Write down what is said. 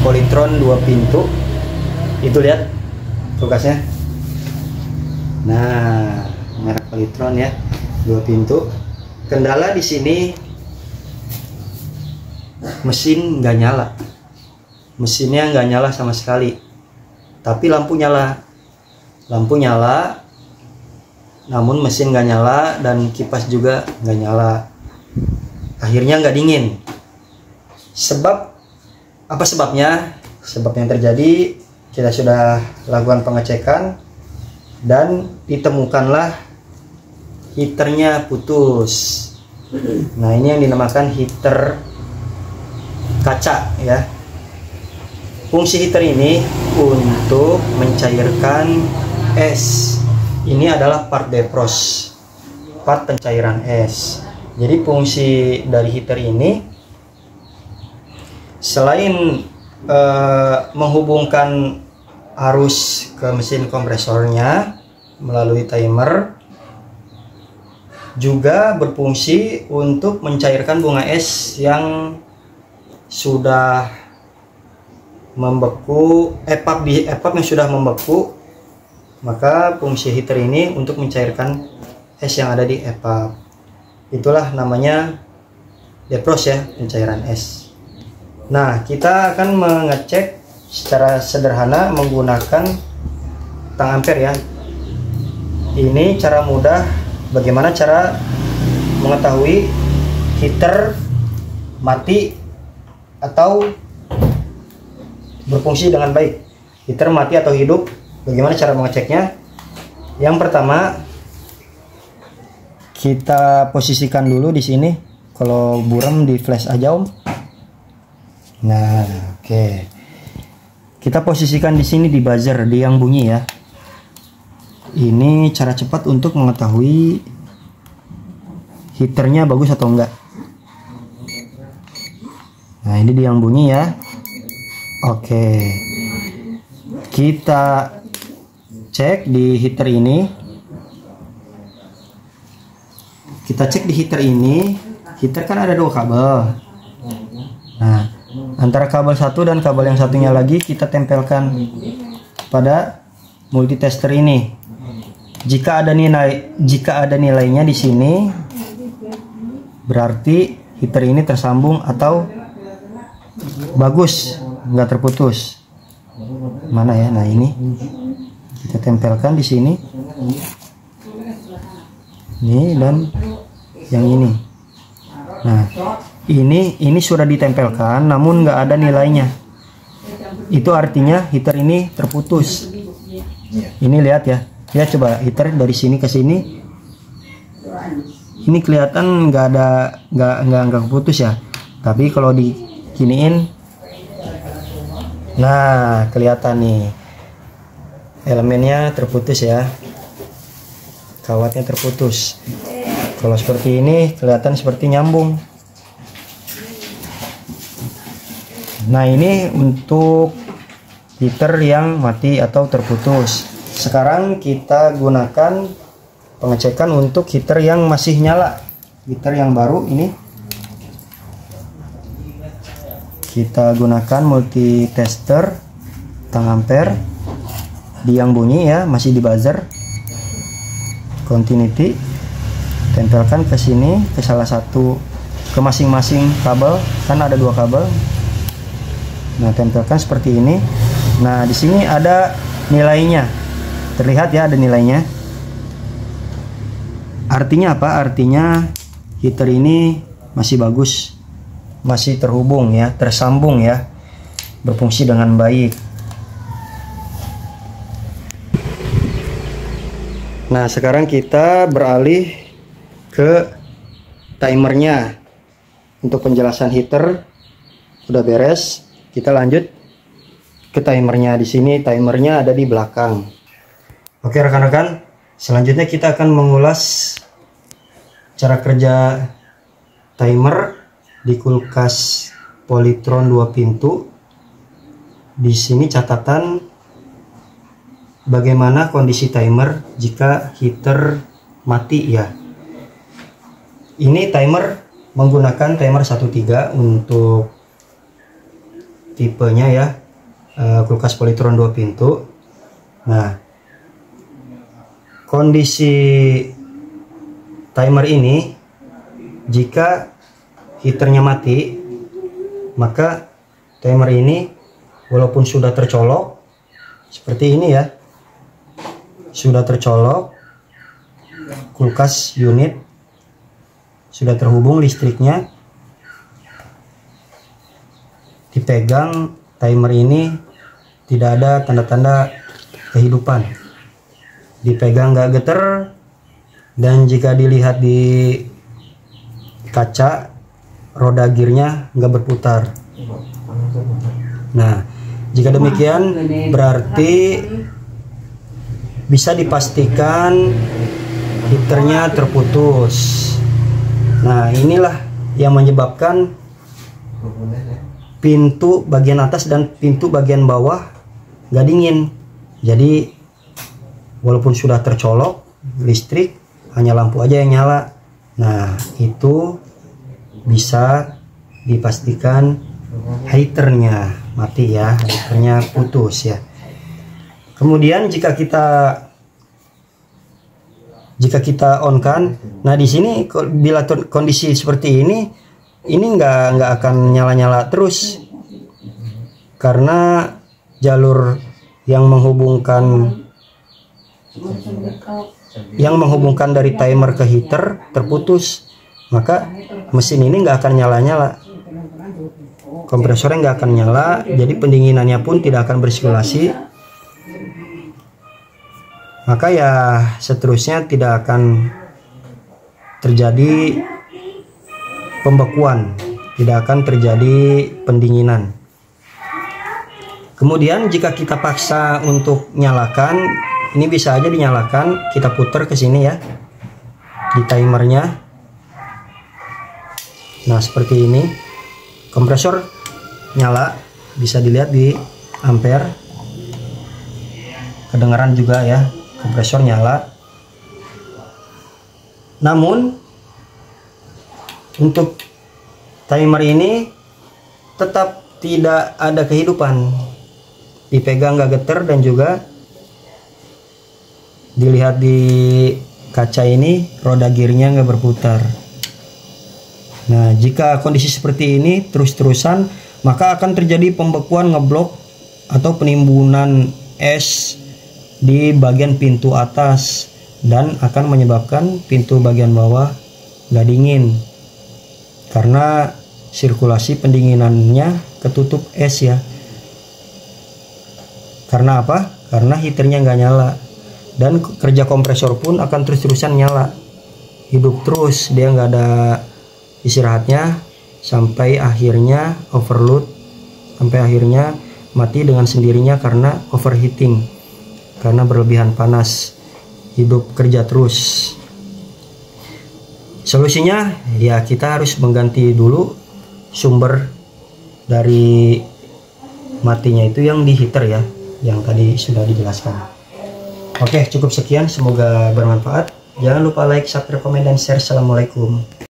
Polytron 2 pintu. Itu lihat kulkasnya. Nah, merek Polytron ya, 2 pintu. Kendala di sini mesin nggak nyala. Mesinnya nggak nyala sama sekali. Tapi lampu nyala. Lampu nyala, namun mesin nggak nyala dan kipas juga nggak nyala. Akhirnya nggak dingin. Sebab apa sebabnya? Sebab yang terjadi, kita sudah lakukan pengecekan dan ditemukanlah heaternya putus. Nah, ini yang dinamakan heater kaca ya. Fungsi heater ini untuk mencairkan es. Ini adalah part defrost, part pencairan es. Jadi fungsi dari heater ini selain menghubungkan arus ke mesin kompresornya melalui timer, juga berfungsi untuk mencairkan bunga es yang sudah membeku, epap yang sudah membeku. Maka fungsi heater ini untuk mencairkan es yang ada di epap. Itulah namanya defrost ya, pencairan es. Nah, kita akan mengecek secara sederhana menggunakan tang ampere ya. Ini cara mudah bagaimana cara mengetahui heater mati atau berfungsi dengan baik. Heater mati atau hidup, bagaimana cara mengeceknya? Yang pertama, kita posisikan dulu di sini. Kalau buram di flash aja om. Nah, oke. Kita posisikan di sini di buzzer, di yang bunyi ya. Ini cara cepat untuk mengetahui heaternya bagus atau enggak. Nah, ini di yang bunyi ya. Oke. Kita cek di heater ini. Kita cek di heater ini. Heater kan ada 2 kabel. Nah, antara kabel satu dan kabel yang satunya lagi kita tempelkan pada multitester ini. Jika ada nilainya di sini, berarti heater ini tersambung atau bagus, nggak terputus. Mana ya? Nah, ini kita tempelkan di sini. Ini dan yang ini. Nah, ini sudah ditempelkan namun nggak ada nilainya. Itu artinya heater ini terputus. Ini lihat ya. Lihat coba heater dari sini ke sini. Ini kelihatan nggak putus ya. Tapi kalau diginiin, nah kelihatan nih elemennya terputus ya. Kawatnya terputus. Kalau seperti ini kelihatan seperti nyambung. Nah, ini untuk heater yang mati atau terputus. Sekarang kita gunakan pengecekan untuk heater yang masih nyala. Heater yang baru ini kita gunakan multitester tang ampere di yang bunyi ya, masih di buzzer. Continuity, tempelkan ke sini, ke salah satu, ke masing-masing kabel, kan ada 2 kabel. Nah, tempelkan seperti ini. Nah, di sini ada nilainya. Terlihat ya, ada nilainya. Artinya apa? Artinya heater ini masih bagus, masih terhubung ya, tersambung ya, berfungsi dengan baik. Nah, sekarang kita beralih ke timernya. Untuk penjelasan heater udah beres. Kita lanjut ke timernya. Di sini timernya ada di belakang. Oke rekan-rekan, selanjutnya kita akan mengulas cara kerja timer di kulkas Polytron 2 pintu. Di sini catatan bagaimana kondisi timer jika heater mati ya. Ini timer menggunakan timer 13 untuk tipenya ya, kulkas Polytron 2 pintu. Nah, kondisi timer ini jika heaternya mati, maka timer ini walaupun sudah tercolok seperti ini ya, sudah tercolok, kulkas unit sudah terhubung listriknya, dipegang, timer ini tidak ada tanda-tanda kehidupan, dipegang nggak getar, dan jika dilihat di kaca roda gearnya nggak berputar. Nah, jika demikian berarti bisa dipastikan heaternya terputus. Nah, inilah yang menyebabkan pintu bagian atas dan pintu bagian bawah nggak dingin. Jadi walaupun sudah tercolok listrik, hanya lampu aja yang nyala. Nah, itu bisa dipastikan heaternya mati ya, heaternya putus ya. Kemudian jika kita on kan, nah di sini bila kondisi seperti ini nggak akan nyala-nyala terus, karena jalur yang menghubungkan dari timer ke heater terputus, maka mesin ini nggak akan nyala-nyala, kompresornya nggak akan nyala, jadi pendinginannya pun tidak akan bersirkulasi, maka ya seterusnya tidak akan terjadi pembekuan, tidak akan terjadi pendinginan. Kemudian jika kita paksa untuk nyalakan, ini bisa aja dinyalakan, kita putar ke sini ya di timernya. Nah, seperti ini, kompresor nyala, bisa dilihat di ampere, kedengaran juga ya, kompresor nyala. Namun untuk timer ini tetap tidak ada kehidupan, dipegang nggak getar, dan juga dilihat di kaca ini roda gearnya nggak berputar. Nah, jika kondisi seperti ini terus-terusan, maka akan terjadi pembekuan, ngeblok atau penimbunan es di bagian pintu atas, dan akan menyebabkan pintu bagian bawah nggak dingin, karena sirkulasi pendinginannya ketutup es ya. Karena apa? Karena heaternya nggak nyala, dan kerja kompresor pun akan terus-terusan nyala, hidup terus, dia nggak ada istirahatnya sampai akhirnya overload, sampai akhirnya mati dengan sendirinya karena overheating, karena berlebihan panas, hidup kerja terus. Solusinya ya kita harus mengganti dulu sumber dari matinya itu yang di heater ya, yang tadi sudah dijelaskan. Oke, cukup sekian, semoga bermanfaat. Jangan lupa like, subscribe, komen, dan share. Assalamualaikum.